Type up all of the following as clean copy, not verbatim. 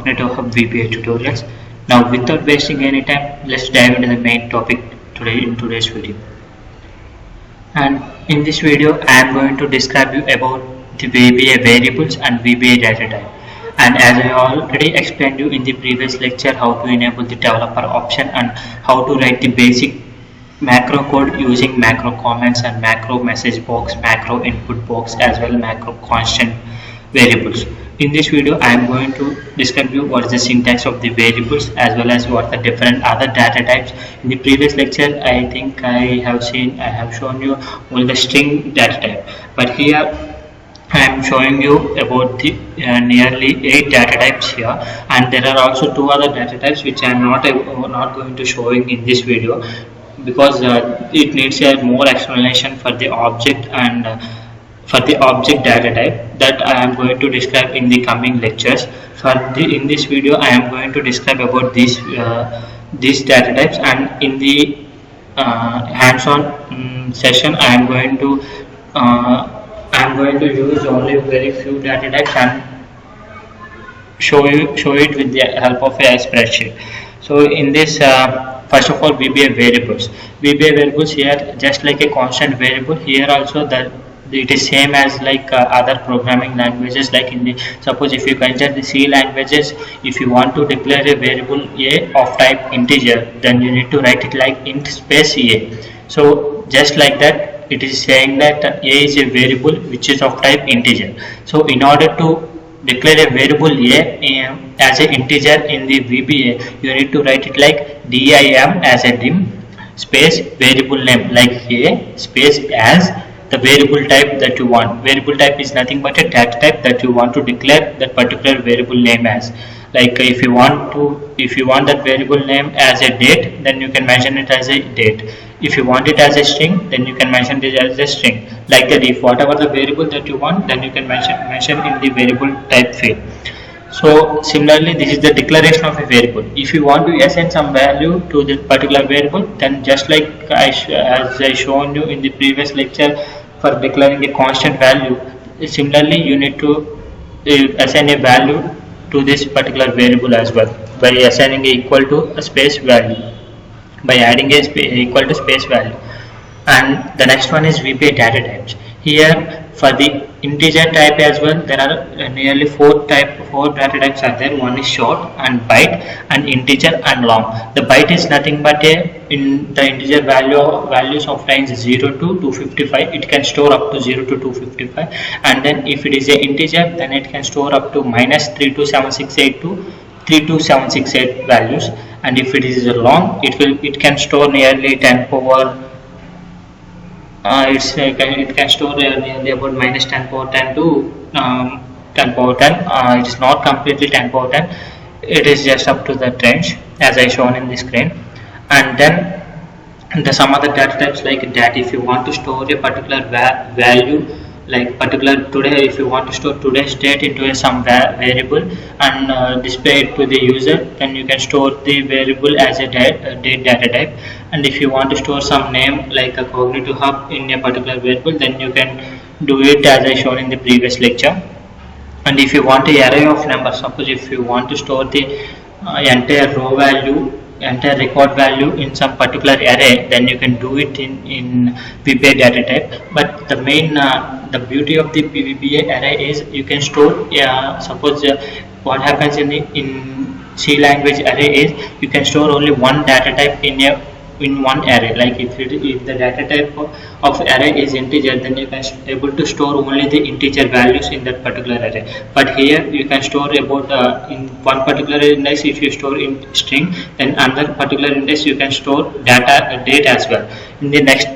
Cognitive Hub VBA tutorials. Now without wasting any time, let's dive into the main topic today in today's video. And in this video I am going to describe you about the VBA variables and VBA data type. And as I already explained you in the previous lecture how to enable the developer option and how to write the basic macro code using macro comments and macro message box, macro input box, as well macro constant variables. In this video I am going to describe you what is the syntax of the variables as well as what are the different other data types. In the previous lecture I think I have shown you all the string data type, but here I am showing you about the nearly 8 data types here, and there are also 2 other data types which I am not going to showing in this video because it needs a more explanation for the object and for the object data type that I am going to describe in the coming lectures. In this video I am going to describe about these data types, and in the hands-on session I am going to use only very few data types and show it with the help of a spreadsheet. So in this first of all, VBA variables here, just like a constant variable, here also that it is same as like other programming languages. Like in the suppose if you enter the C languages, if you want to declare a variable a of type integer, then you need to write it like int space a. So just like that, it is saying that a is a variable which is of type integer. So in order to declare a variable a as an integer in the VBA, you need to write it like dim as a dim space variable name like a space as the variable type that you want. Variable type is nothing but a data type that you want to declare that particular variable name as. Like if you want that variable name as a date, then you can mention it as a date. If you want it as a string, then you can mention it as a string. Like that, if whatever the variable that you want, then you can mention in the variable type field. So similarly, this is the declaration of a variable. If you want to assign some value to this particular variable, then just like as I shown you in the previous lecture for declaring a constant value, similarly you need to assign a value to this particular variable as well by assigning a equal to a space value, by adding a equal to space value. And the next one is VBA data types. Here for the integer type as well, there are nearly 4 data types are there. One is short and byte and integer and long. The byte is nothing but in the integer values of range 0 to 255. It can store up to 0 to 255, and then if it is an integer, then it can store up to -32768 to 32768 values, and if it is long, it can store nearly 10 power. It can store nearly about -10 power 10 to 10 power 10. It is not completely 10 power 10. It is just up to that range as I shown in the screen. And then some other data types like that. If you want to store a particular value, like today, if you want to store today's date into some variable and display it to the user, then you can store the variable as a date data type. And if you want to store some name like a Cognitive Hub in a particular variable, then you can do it as I shown in the previous lecture. And if you want an array of numbers, suppose if you want to store the entire row value, entire record value in some particular array, then you can do it in VBA data type. But the main the beauty of the VBA array is you can store suppose what happens in C language array is you can store only one data type in one array. Like if the data type of array is integer, then you can able to store only the integer values in that particular array. But here you can store about in one particular index, if you store in string, then another particular index you can store date as well. In the next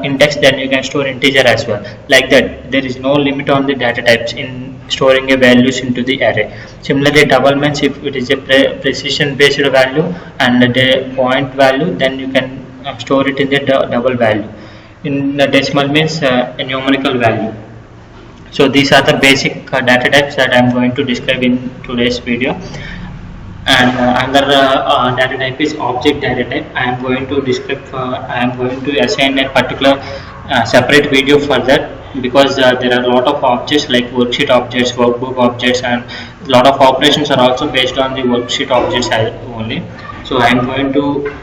index, then you can store integer as well. Like that, there is no limit on the data types in storing a values into the array. Similarly, double means if it is a precision based value and the point value, then you can store it in the double value. In the decimal means a numerical value. So these are the basic data types that I am going to describe in today's video. And another data type is object data type. I am going to assign a particular separate video for that, because there are a lot of objects like worksheet objects, workbook objects, and lot of operations are also based on the worksheet objects only. So I am going to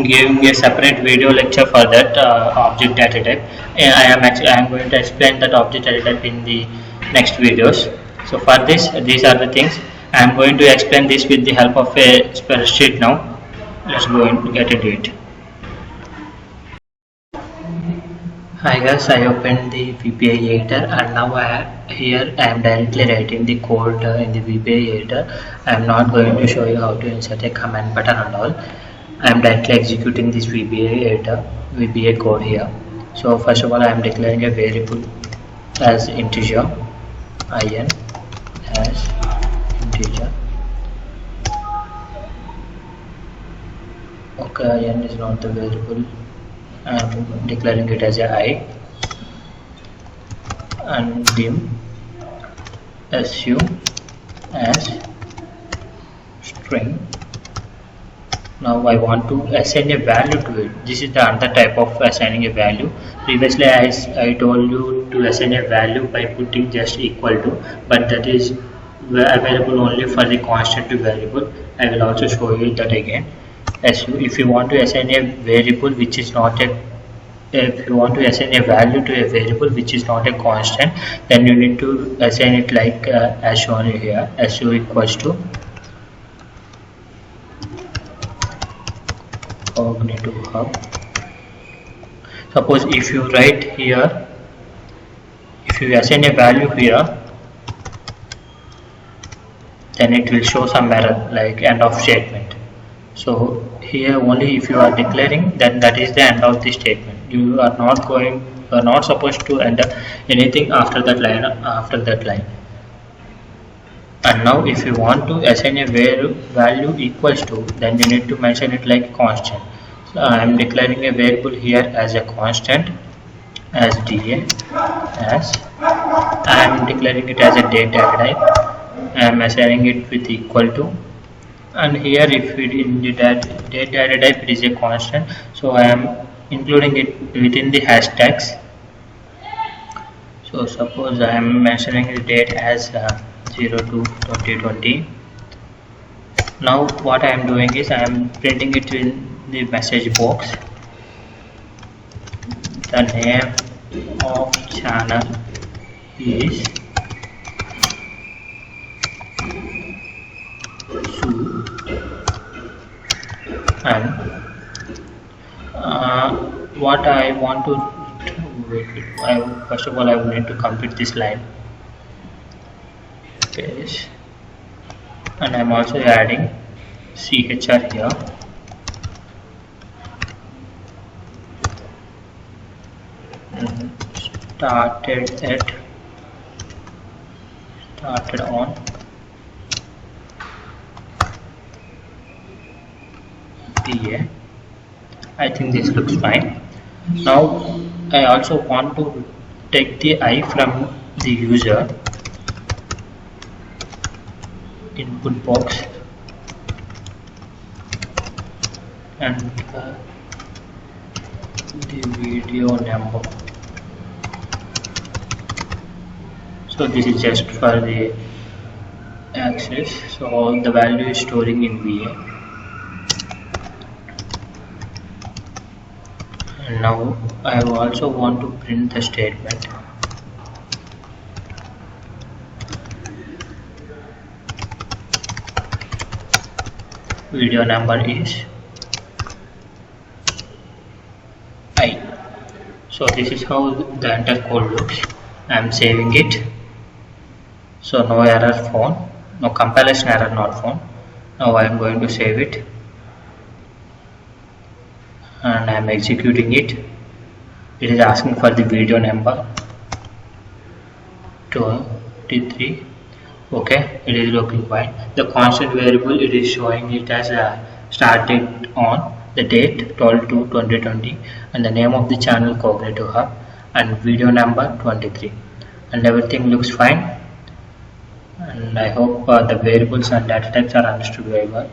giving a separate video lecture for that object data type. I am going to explain that object data type in the next videos. So for this, these are the things I am going to explain this with the help of a spreadsheet now. Let's go and get into it. Hi guys, I opened the VBA editor and now here I am directly writing the code in the VBA editor. I am not going to show you how to insert a command button and all. I am directly executing this VBA editor, VBA code here. So first of all, I am declaring a variable as integer, in as integer. Okay, in is not the variable. I am declaring it as a I, and dim su as string. Now I want to assign a value to it. This is the other type of assigning a value. Previously I told you to assign a value by putting just equal to, but that is available only for the constant to variable. I will also show you that again. If you want to assign a variable which is not a if you want to assign a value to a variable which is not a constant, then you need to assign it like as shown here, su equals to cognitive hub. Suppose if you write here, if you assign a value here, then it will show some error like end of statement. So here only if you are declaring, then that is the end of the statement. You are not supposed to enter anything after that line. And now if you want to assign a value equals to, then you need to mention it like constant. So I am declaring a variable here as a constant, as da, as I am declaring it as a date data type. I am assigning it with equal to, and here if it in the date data type it is a constant, so I am including it within the hashtags. So suppose I am mentioning the date as 02/2020. Now what I am doing is I am printing it in the message box. The name of channel is Sue, and what I want to first of all I will need to complete this line. Paste, and I am also adding chr here. Started on PA. I think this looks fine. Now I also want to take the I from the user input box and the video number. So this is just for the access. So the value is storing in VA. And now I also want to print the statement. Video number is I. So this is how the entire code looks. I am saving it. So no error found, no compilation error not found. Now I am going to save it, and I am executing it. It is asking for the video number 23. Okay, it is looking fine. The constant variable, it is showing it as a start date on, the date 12/2/2020, and the name of the channel Cognitive Hub, and video number 23, and everything looks fine. And I hope the variables and data types are understood very well.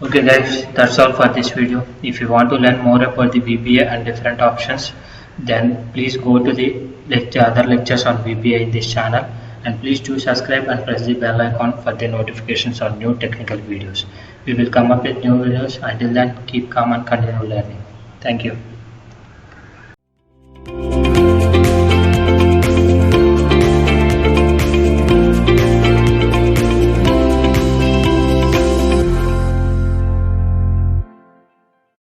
Okay guys, that's all for this video. If you want to learn more about the VBA and different options, then please go to the other lectures on VBA in this channel, and please do subscribe and press the bell icon for the notifications on new technical videos. We will come up with new videos. Until then, keep calm and continue learning. Thank you.